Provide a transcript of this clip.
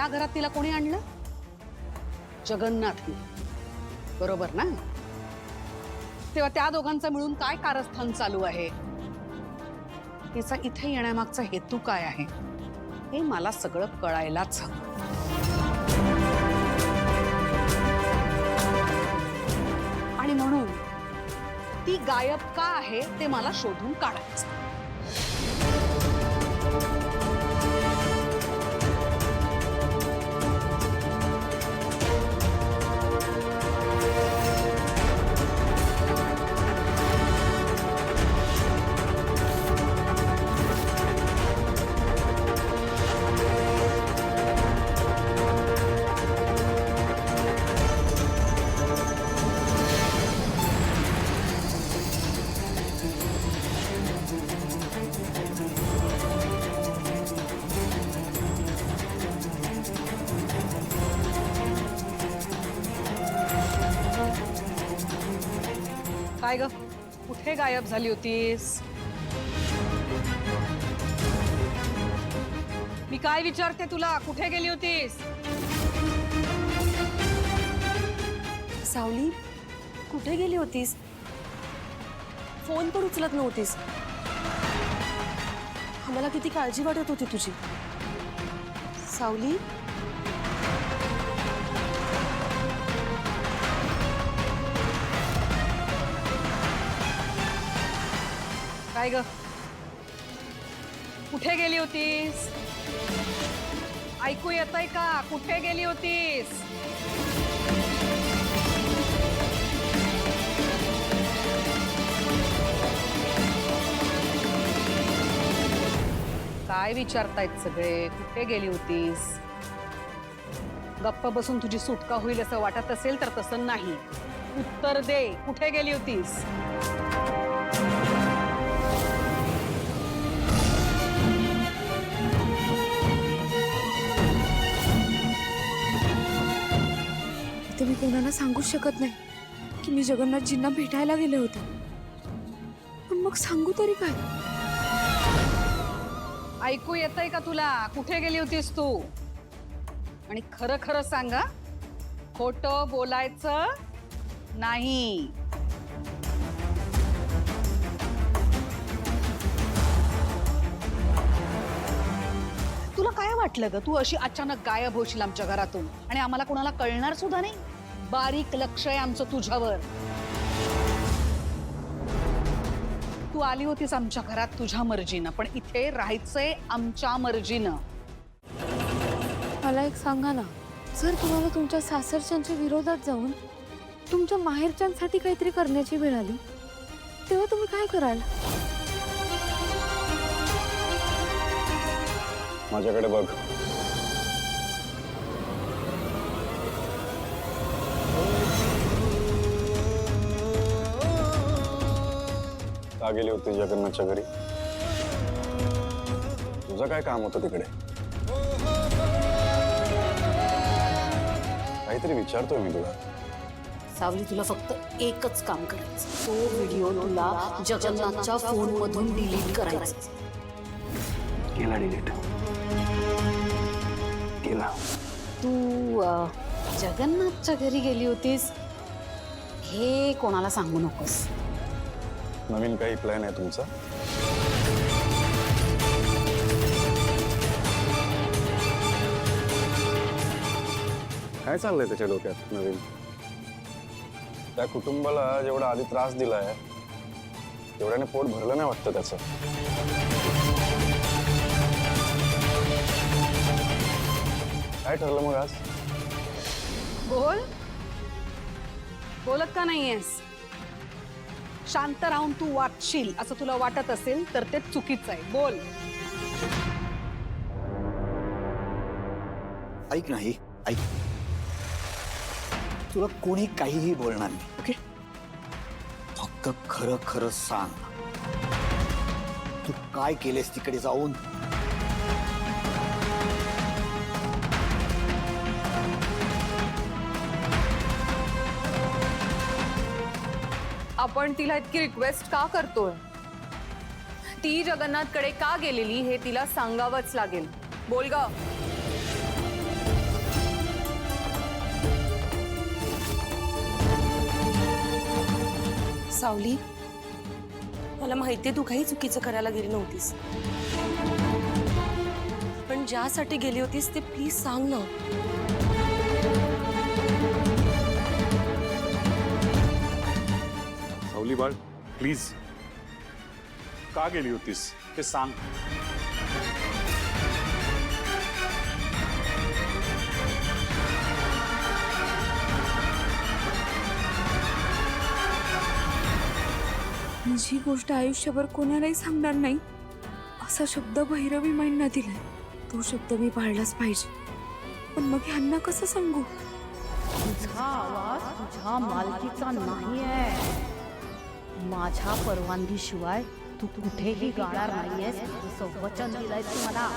या घरात तिला कोणी आणलं? जगन्नाथ, बरोबर ना? तेव्हा त्या दोघांचं मिळून काय कारस्थान चालू आहे? तिचा इथे येण्यामागचा हेतू काय आहे हे मला सगळं कळायलाच हवं. आणि म्हणून ती गायब का आहे ते मला शोधून काढायचं. काय ग, कुठे गायब झाली होतीस? मी काय विचारते तुला, कुठे गेली होतीस? सावली, कुठे गेली होतीस? फोन पण उचलत नव्हतीस. आम्हाला किती काळजी वाटत होती तुझी. सावली, काय ग, कुठे गेली होतीस? ऐकू येतंय का? कुठे गेली होतीस? काय विचारतायत सगळे? कुठे गेली होतीस? गप्प बसून तुझी सुटका होईल असं वाटत असेल तर तसं नाही. उत्तर दे, कुठे गेली होतीस? ते मी कोणाला सांगूच शकत नाही की मी जगन्नाथजींना भेटायला गेले होते. पण मग सांगू तरी काय? ऐकू येतंय का तुला? कुठे गेली होतीस तू? आणि खरं खरं सांगा, खोटं बोलायचं नाही. तुला काय वाटलं ग, तू अशी अचानक गायब होशील आमच्या घरातून आणि आम्हाला कोणाला कळणार सुद्धा नाही? बारीक लक्ष आहे आमचं तुझ्यावर. तू आली होतीस आमच्या घरात तुझ्या मर्जीनं, पण इथे राहायचंय आमच्या मर्जीनं. मला एक सांगा ना, जर तुम्हाला तुमच्या सासरच्यांच्या विरोधात जाऊन तुमच्या माहेरच्यांसाठी काहीतरी करण्याची वेळ आली तेव्हा तुम्ही काय कराल? माझ्याकडे बघ. का गेली होती जगन्नाथच्या घरी? तुझं काय काम होतं तिकडे? काहीतरी विचारतोय मी तुला. सावली, तुला फक्त एकच काम करायचं. तो व्हिडिओ तुला जगन्नाथच्या फोन मधून डिलीट करायचा. केला डिलीट केला. तू जगन्नाथच्या घरी गेली होतीस हे कोणाला सांगू नकोस. नवीन काही प्लॅन आहे तुमचा? काय चाललंय त्याच्या डोक्यात नवीन? त्या कुटुंबाला जेवढा आधी त्रास दिलाय तेवढ्याने पोट भरलं नाही वाटतं त्याचं. काय ठरलं मग आज? बोल, बोलत का नाहीयेस? शांत राहून तू वाचशील असं तुला वाटत असेल तर ते चुकीचं आहे. बोल. ऐक नाही, ऐक. तुला कोणी काहीही बोलणार नाही, ओके? फक्त खरं खरं सांग, तू काय केलेस तिकडे जाऊन? आपण तिला इतकी रिक्वेस्ट का करतोय? ती जगन्नाथकडे का गेलेली हे तिला सांगावंच लागेल. बोल ग. सावली, मला माहितीये तू काही चुकीचं करायला गेली नव्हतीस, पण ज्यासाठी गेली होतीस ते प्लीज सांग ना. सावली बाळ, प्लीज, का गेली होतीस ते सांग. मी जी गोष्ट आयुष्यभर कोणालाही सांगणार नाही असा शब्द भैरवी माईंना दिलाय, तो शब्द मी पाळलाच पाहिजे. पण मग ह्यांना कसं सांगू? तुझा आवाज तुझ्या मालकीचा नाहीये. माझ्या परवानगीशिवाय तू कुठेही गाणार नाहीयेस, असं वचन दिलंय तू मला.